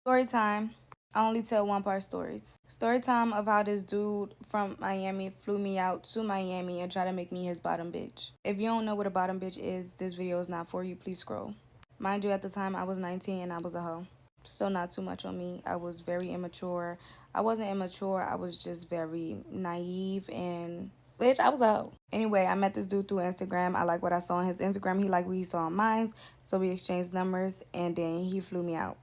Story time. I only tell one part stories. Story time of how this dude from Miami flew me out to Miami and tried to make me his bottom bitch. If you don't know what a bottom bitch is, this video is not for you. Please scroll. Mind you, at the time I was 19 and I was a hoe. So not too much on me. I was very immature. I wasn't immature. I was just very naive and bitch, I was a hoe. Anyway, I met this dude through Instagram. I like what I saw on his Instagram. He liked what he saw on mine. So we exchanged numbers and then he flew me out.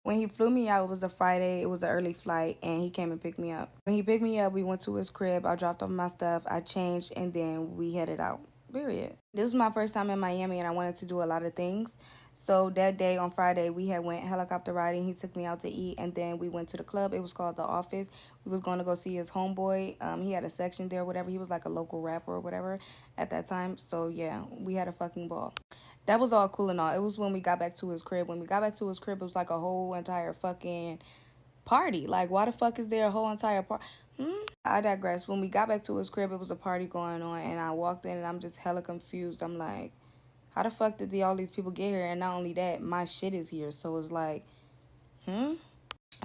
When he flew me out, it was a Friday. It was an early flight, and he came and picked me up. When he picked me up, we went to his crib. I dropped off my stuff. I changed, and then we headed out. Period. This was my first time in Miami, and I wanted to do a lot of things. So that day on Friday, we had went helicopter riding. He took me out to eat, and then we went to the club. It was called The Office. We was going to go see his homeboy. He had a section there, whatever. He was like a local rapper or whatever at that time. So yeah, we had a fucking ball. That was all cool and all. It was when we got back to his crib. When we got back to his crib, it was like a whole entire fucking party. Like, why the fuck is there a whole entire party? I digress. When we got back to his crib, it was a party going on, and I walked in, and I'm just hella confused. I'm like, how the fuck did all these people get here? And not only that, my shit is here. So it's like, hmm.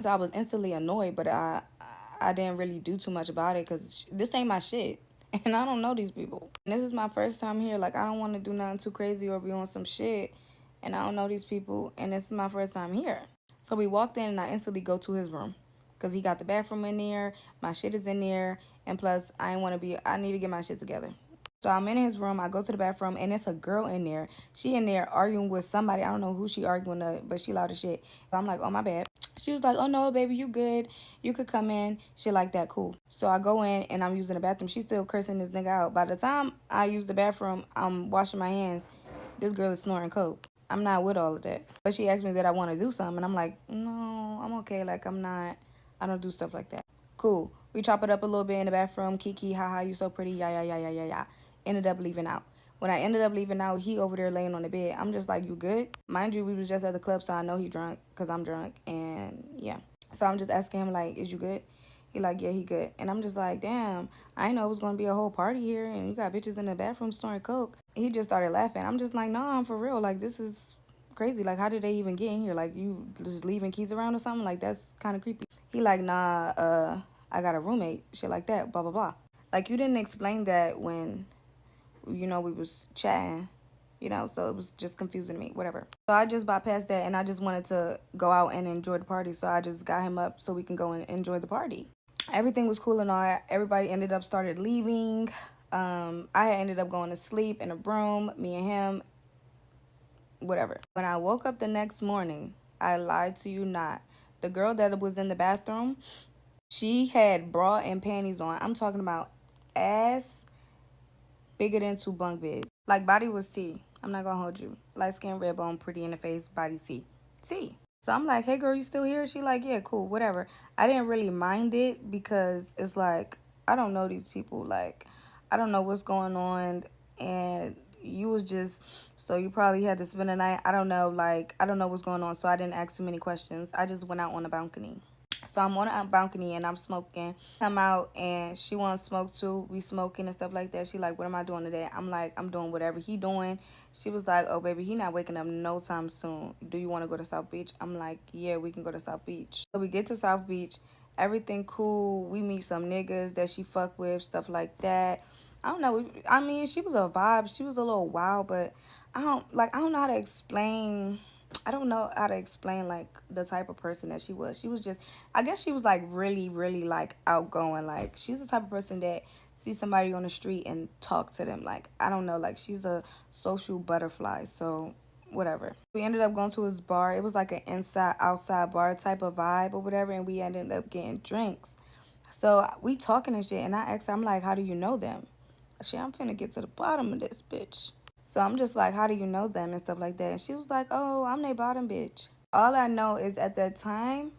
So I was instantly annoyed, but I didn't really do too much about it because this ain't my shit. And I don't know these people. And this is my first time here. Like, I don't want to do nothing too crazy or be on some shit. And I don't know these people. And this is my first time here. So we walked in and I instantly go to his room. Because he got the bathroom in there. My shit is in there. And plus, I need to get my shit together. So I'm in his room. I go to the bathroom, and it's a girl in there. She in there arguing with somebody. I don't know who she arguing with, but she loud as shit. So I'm like, oh, my bad. She was like, oh, no, baby, you good. You could come in. Shit like that, cool. So I go in, and I'm using the bathroom. She's still cursing this nigga out. By the time I use the bathroom, I'm washing my hands. This girl is snoring coke. I'm not with all of that. But she asked me that I want to do something, and I'm like, no, I'm okay. Like, I don't do stuff like that. Cool. We chop it up a little bit in the bathroom. Kiki, haha, you so pretty. Yeah, yeah, yeah, yeah, yeah, yeah. Ended up leaving out. When I ended up leaving out, he over there laying on the bed. I'm just like, you good? Mind you, we was just at the club, so I know he drunk because I'm drunk. And yeah. So I'm just asking him, like, is you good? He like, yeah, he good. And I'm just like, damn, I didn't know it was going to be a whole party here. And you got bitches in the bathroom snoring coke. He just started laughing. I'm just like, nah, I'm for real. Like, this is crazy. Like, how did they even get in here? Like, you just leaving keys around or something? Like, that's kind of creepy. He like, nah, I got a roommate. Shit like that. Blah, blah, blah. Like, you didn't explain that when we was chatting, so it was just confusing me, whatever. So I just bypassed that and I just wanted to go out and enjoy the party. So I just got him up so we can go and enjoy the party. Everything was cool and all. Everybody ended up started leaving. I had ended up going to sleep in a room, me and him, whatever. When I woke up the next morning, I lied to you not. The girl that was in the bathroom, she had bra and panties on. I'm talking about ass bigger than two bunk beds. Like, body was T. I'm not gonna hold you. Light skin, red bone, pretty in the face, body T. T. So I'm like, hey girl, you still here? She like, yeah, cool, whatever. I didn't really mind it because it's like, I don't know these people. Like, I don't know what's going on. And you was just, so you probably had to spend the night. I don't know, like, I don't know what's going on. So I didn't ask too many questions. I just went out on the balcony. So I'm on a balcony and I'm smoking. Come out and she wants to smoke too. We smoking and stuff like that. She like, what am I doing today? I'm like, I'm doing whatever he doing. She was like, oh baby, he not waking up no time soon. Do you want to go to South Beach? I'm like, yeah, we can go to South Beach. So we get to South Beach. Everything cool. We meet some niggas that she fuck with, stuff like that. I don't know. I mean, she was a vibe. She was a little wild, but I don't know how to explain. I don't know how to explain like the type of person that she was. She was just, I guess she was like really, really like outgoing. Like, she's the type of person that sees somebody on the street and talk to them. Like, I don't know, like she's a social butterfly. So whatever. We ended up going to his bar. It was like an inside outside bar type of vibe or whatever, and we ended up getting drinks. So we talking and shit, and I asked her, I'm like, how do you know them? Shit, I'm finna get to the bottom of this bitch. So I'm just like, how do you know them and stuff like that? And she was like, oh, I'm their bottom bitch. All I know is at that time,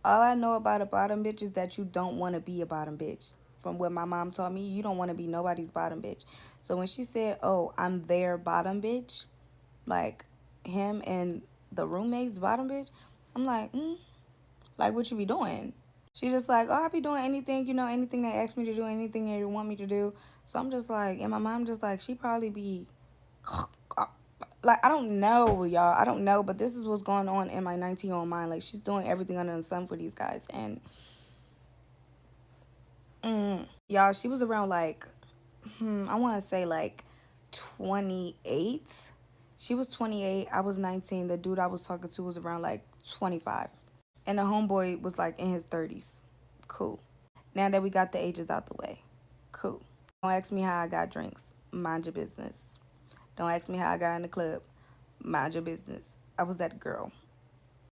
all I know about a bottom bitch is that you don't want to be a bottom bitch. From what my mom taught me, you don't want to be nobody's bottom bitch. So when she said, oh, I'm their bottom bitch, like him and the roommate's bottom bitch, I'm like, like what you be doing? She just like, oh, I be doing anything, anything they ask me to do, anything they want me to do. So I'm just like, and my mom just like, she probably be like, I don't know, y'all. I don't know, but this is what's going on in my 19-year-old mind. Like, she's doing everything under the sun for these guys. And, y'all, she was around, like, I want to say, like, 28. She was 28. I was 19. The dude I was talking to was around, like, 25. And the homeboy was, like, in his 30s. Cool. Now that we got the ages out the way. Cool. Don't ask me how I got drinks. Mind your business. Don't ask me how I got in the club. Mind your business. I was that girl.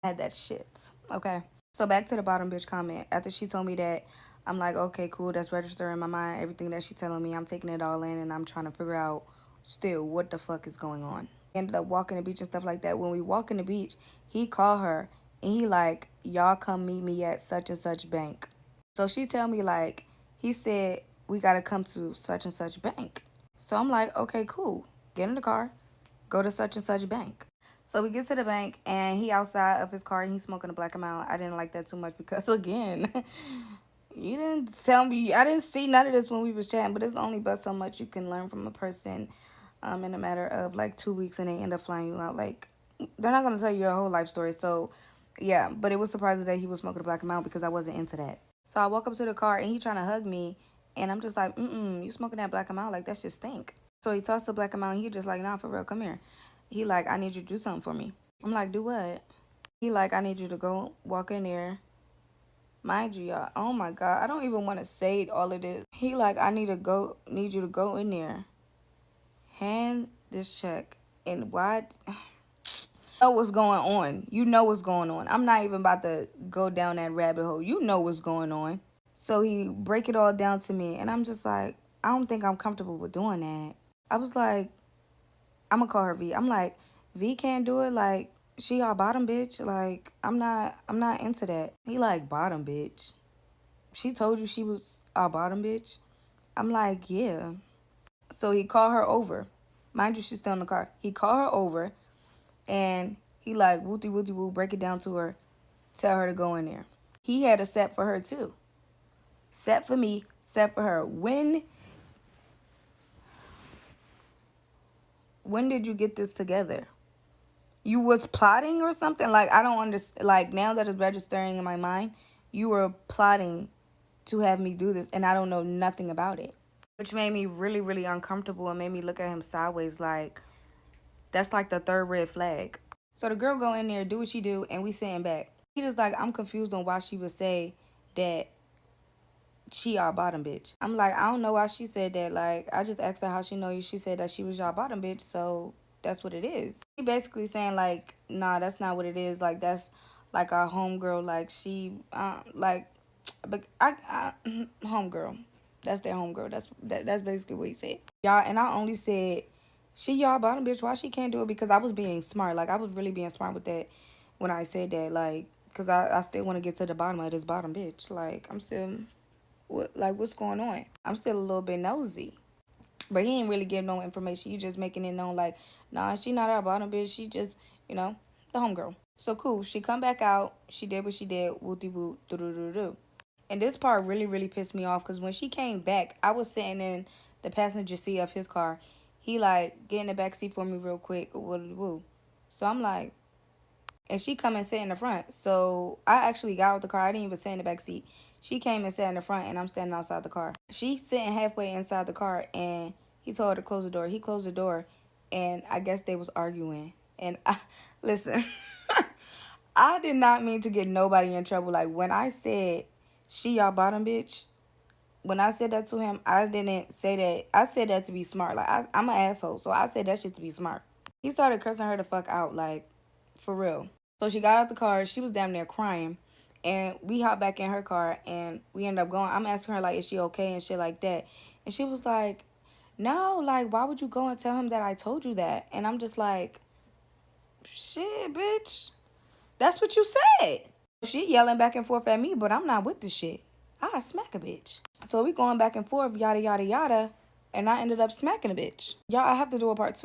I had that shit. Okay. So back to the bottom bitch comment. After she told me that, I'm like, okay, cool. That's registering in my mind. Everything that she's telling me, I'm taking it all in, and I'm trying to figure out still what the fuck is going on. Ended up walking the beach and stuff like that. When we walk in the beach, he called her and he like, y'all come meet me at such and such bank. So she tell me like, he said we gotta come to such and such bank. So I'm like, okay, cool. Get in the car, go to such and such bank. So we get to the bank and he outside of his car and he's smoking a black amount. I didn't like that too much because again, you didn't tell me. I didn't see none of this when we was chatting, but it's only but so much you can learn from a person in a matter of like 2 weeks, and they end up flying you out. Like, they're not going to tell you your whole life story. So yeah, but it was surprising that he was smoking a black amount because I wasn't into that. So I walk up to the car and he trying to hug me, and I'm just like, you smoking that black amount? Like, that shit stink. So he tossed the black amount and he just like, nah, for real, come here. He like, I need you to do something for me. I'm like, do what? He like, I need you to go walk in there. Mind you, y'all, oh my God, I don't even want to say all of this. He like, I need you to go in there, hand this check, and why? Know what's going on. You know what's going on. I'm not even about to go down that rabbit hole. You know what's going on. So he break it all down to me, and I'm just like, I don't think I'm comfortable with doing that. I was like, I'm gonna call her V. I'm like, V can't do it. Like, she our bottom bitch. Like, I'm not into that. He like, bottom bitch. She told you she was our bottom bitch? I'm like, yeah. So he called her over. Mind you, she's still in the car. He called her over and he like, wooty wooty woo, break it down to her, tell her to go in there. He had a set for her too. Set for me, set for her. When did you get this together? You was plotting or something? Like, I don't understand. Like, now that it's registering in my mind, you were plotting to have me do this, and I don't know nothing about it. Which made me really, really uncomfortable and made me look at him sideways like, that's like the third red flag. So the girl go in there, do what she do, and we sitting back. He just like, I'm confused on why she would say that she our bottom bitch. I'm like, I don't know why she said that. Like, I just asked her how she know you. She said that she was your bottom bitch, so that's what it is. He basically saying like, nah, that's not what it is. Like, that's like our homegirl. Like, she, like, but I homegirl. That's their homegirl. That's basically what he said. Y'all, and I only said, she y'all bottom bitch. Why she can't do it? Because I was being smart. Like, I was really being smart with that when I said that. Like, because I still want to get to the bottom of this bottom bitch. Like, I'm still, what's going on? I'm still a little bit nosy. But he ain't really give no information. You just making it known like, nah, she not our bottom bitch. She just, the homegirl. So cool. She come back out. She did what she did. Wooty woot. Do do do do. And this part really, really pissed me off because when she came back, I was sitting in the passenger seat of his car. He like, get in the back seat for me real quick. Woo. So I'm like, and she come and sit in the front. So I actually got out the car. I didn't even sit in the back seat. She came and sat in the front, and I'm standing outside the car. She's sitting halfway inside the car, and he told her to close the door. He closed the door, and I guess they was arguing. And listen, I did not mean to get nobody in trouble. Like, when I said, she y'all bottom bitch, when I said that to him, I didn't say that. I said that to be smart. Like, I'm an asshole, so I said that shit to be smart. He started cursing her the fuck out, like, for real. So she got out the car. She was damn near crying. And we hopped back in her car, and we ended up going. I'm asking her, like, is she okay and shit like that. And she was like, no, like, why would you go and tell him that I told you that? And I'm just like, shit, bitch. That's what you said. She yelling back and forth at me, but I'm not with this shit. I smack a bitch. So we going back and forth, yada, yada, yada. And I ended up smacking a bitch. Y'all, I have to do a part 2.